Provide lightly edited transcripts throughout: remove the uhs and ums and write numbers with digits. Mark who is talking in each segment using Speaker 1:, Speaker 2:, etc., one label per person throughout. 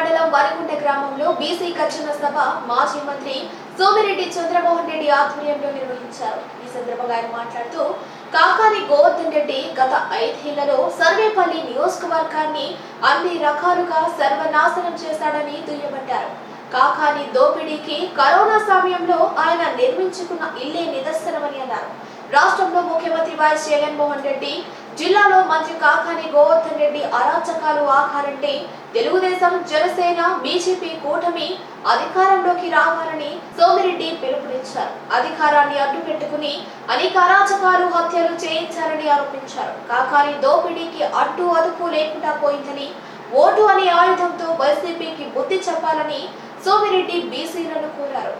Speaker 1: మండలం వరిగుంట గ్రామంలో బీసీ కర్షణ సభ మాజీ మంత్రి సోమిరెడ్డి చంద్రమోహన్ రెడ్డి ఆధ్వర్యంలో నిర్వహించారు. ఈ సందర్భంగా ఆయన మాట్లాడుతూ కాకాని గోవర్ధన్ రెడ్డి గత 5 ఏళ్లలో సర్వేపల్లి నియోజకవర్గాన్ని అన్ని రకాలుగా సర్వనాశనం చేశాడని దుయ్యబట్టారు. కాకాని దోపిడీకి కరోనా సమయంలో ఆయన నిర్మించుకున్న ఇల్లే నిదర్శనమని అన్నారు. రాష్ట్రంలో ముఖ్యమంత్రి వైఎస్ జగన్మోహన్ రెడ్డి, జిల్లాలో మంత్రి కాకాని గోవర్ధన్ రెడ్డి అరాచకాలు ఆకారంటే తెలుగుదేశం, జనసేన, బీజేపీ కూటమి అధికారంలోకి రావాలని సోమిరెడ్డి పిలుపునిచ్చారు. అధికారాన్ని అడ్డుపెట్టుకుని అనేక అరాచకాలు, హత్యలు చేయించారని ఆరోపించారు. కాకాని దోపిడీకి అడ్డు అదుపు లేకుండా పోయిందని, ఓటు అనే ఆయుధంతో వైసీపీకి బుద్ధి చెప్పాలని సోమిరెడ్డి బీసీలను కోరారు.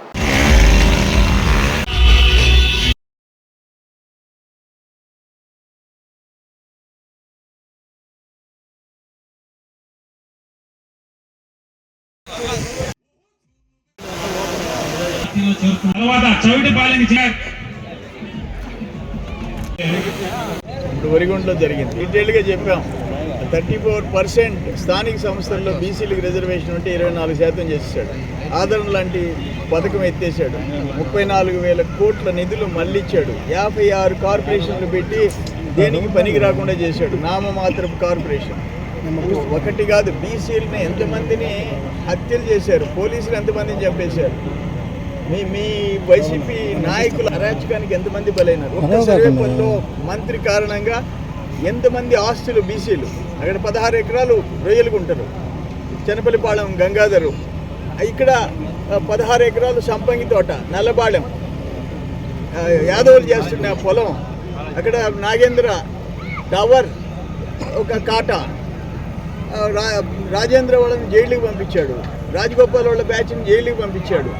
Speaker 2: ఇప్పుడు వరిగుంటలో జరిగింది. డీటెయిల్గా చెప్పాం. 34% స్థానిక సంస్థల్లో బీసీలకు రిజర్వేషన్ ఉంటే 24% చేసేసాడు. ఆదరణ లాంటి పథకం ఎత్తేసాడు. 34,000 కోట్ల నిధులు మళ్ళిచ్చాడు. 56 కార్పొరేషన్లు పెట్టి దేనికి పనికి రాకుండా చేశాడు. నామమాత్రపు కార్పొరేషన్. ఒకటి కాదు, బీసీలని ఎంతమందిని హత్యలు చేశారు, పోలీసులు ఎంతమందిని చంపేశారు. మీ వైసీపీ నాయకుల అరాచకానికి ఎంతమంది బలైనారు. ఒక్క సర్వేపల్లిలో మంత్రి కారణంగా ఎంతమంది ఆస్తులు బీసీలు. అక్కడ 16 ఎకరాలు రొయ్యలుగుంటారు, చెనపల్లిపాళెం గంగాధరు. ఇక్కడ 16 ఎకరాలు సంపంగి తోట, నల్లబాళెం యాదవులు చేస్తున్న పొలం. అక్కడ నాగేంద్ర టవర్ ఒక కాటా. రాజేంద్ర వాళ్ళని జైలుకి పంపించాడు. రాజగోపాల్ వాళ్ళ బ్యాచ్ని జైలుకి పంపించాడు.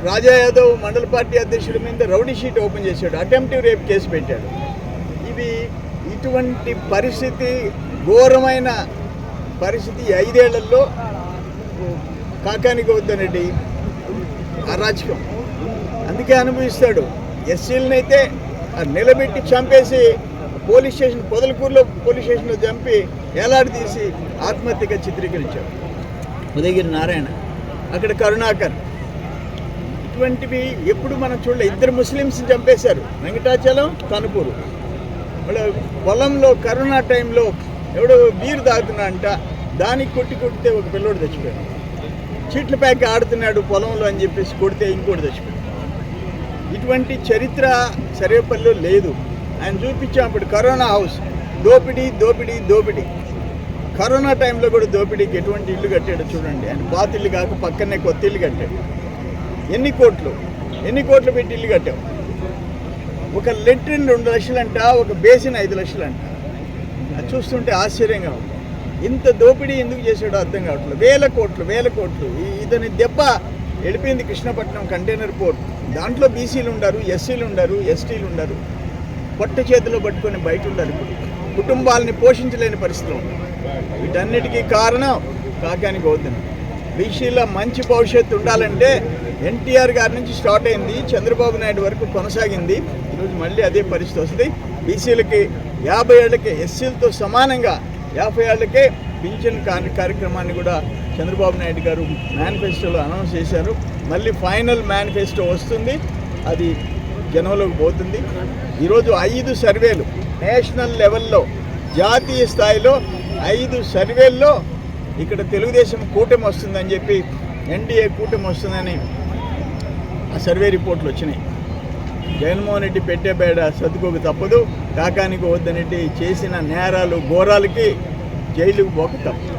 Speaker 2: రాజా యాదవ్ మండల పార్టీ అధ్యక్షుడి మీద రౌడీ షీట్ ఓపెన్ చేశాడు. అటెంప్టివ్ రేప్ కేసు పెట్టాడు. ఇటువంటి పరిస్థితి, ఘోరమైన పరిస్థితి 5 ఏళ్లలో కాకాని గోవర్ధన్ రెడ్డి అరాచకం. అందుకే అనుభవిస్తాడు. ఎస్సీలను అయితే నిలబెట్టి చంపేసి పోలీస్ స్టేషన్, పొదలకూరులో పోలీస్ స్టేషన్లో చంపి ఏలాడి తీసి ఆత్మహత్యగా చిత్రీకరించాడు. ఉదయగిరి నారాయణ, అక్కడ కరుణాకర్. ఇటువంటివి ఎప్పుడు మనం చూడలే. 2 ముస్లిమ్స్ని చంపేశారు, వెంకటాచలం, కనుపూరు. వాళ్ళ పొలంలో కరోనా టైంలో ఎవడో బీరు తాగుతున్నా అంట, దానికి కొడితే ఒక పిల్లోడు చచ్చిపోయాడు. చీట్ల ప్యాక్ ఆడుతున్నాడు పొలంలో అని చెప్పేసి కొడితే ఇంకోటి చచ్చిపోయాడు. ఇటువంటి చరిత్ర సర్వేపల్లిలో లేదు. ఆయన చూపించాం. అప్పుడు కరోనా హౌస్ దోపిడీ దోపిడీ దోపిడీ. కరోనా టైంలో కూడా దోపిడీకి ఎటువంటి ఇల్లు కట్టాడో చూడండి. ఆయన పాత ఇల్లు కాక పక్కనే కొత్త ఇల్లు కట్టాడు. ఎన్ని కోట్లు పెట్టి ఇల్లు కట్టావు. ఒక లెట్రిన్ 2 లక్షలంట, ఒక బేసిన్ 5 లక్షలంట. అది చూస్తుంటే ఆశ్చర్యంగా ఉంది. ఇంత దోపిడీ ఎందుకు చేశాడో అర్థం కావట్లేదు. వేల కోట్లు. ఇతని దెబ్బ వెళ్ళిపోయింది. కృష్ణపట్నం కంటైనర్ పోర్ట్, దాంట్లో బీసీలు ఉండరు, ఎస్సీలు ఉండరు, ఎస్టీలు ఉండరు. పొట్ట చేతిలో పట్టుకొని బయట ఉండాలి. కుటుంబాలని పోషించలేని పరిస్థితులు ఉన్నాయి. వీటన్నిటికీ కారణం కాకాని గోవర్ధన్. బీసీల మంచి భవిష్యత్తు ఉండాలంటే ఎన్టీఆర్ గారి నుంచి స్టార్ట్ అయింది, చంద్రబాబు నాయుడు వరకు కొనసాగింది. ఈరోజు మళ్ళీ అదే పరిస్థితి వస్తుంది. బీసీలకి 50 ఏళ్లకే, ఎస్సీలతో సమానంగా 50 ఏళ్లకే పింఛన్ కార్యక్రమాన్ని కూడా చంద్రబాబు నాయుడు గారు మేనిఫెస్టోలో అనౌన్స్ చేశారు. మళ్ళీ ఫైనల్ మేనిఫెస్టో వస్తుంది, అది జనంలోకి పోతుంది. ఈరోజు 5 సర్వేలు నేషనల్ లెవెల్లో, జాతీయ స్థాయిలో 5 సర్వేల్లో ఇక్కడ తెలుగుదేశం కూటమి వస్తుందని చెప్పి, ఎన్డీఏ కూటమి వస్తుందని ఆ సర్వే రిపోర్ట్లు వచ్చినాయి. జగన్మోహన్ రెడ్డి పెట్టే బేడ సర్దుకోక తప్పదు. కాకాని గోవర్ధన్ రెడ్డి చేసిన నేరాలు, ఘోరాలకి జైలుకు పోక తప్పదు.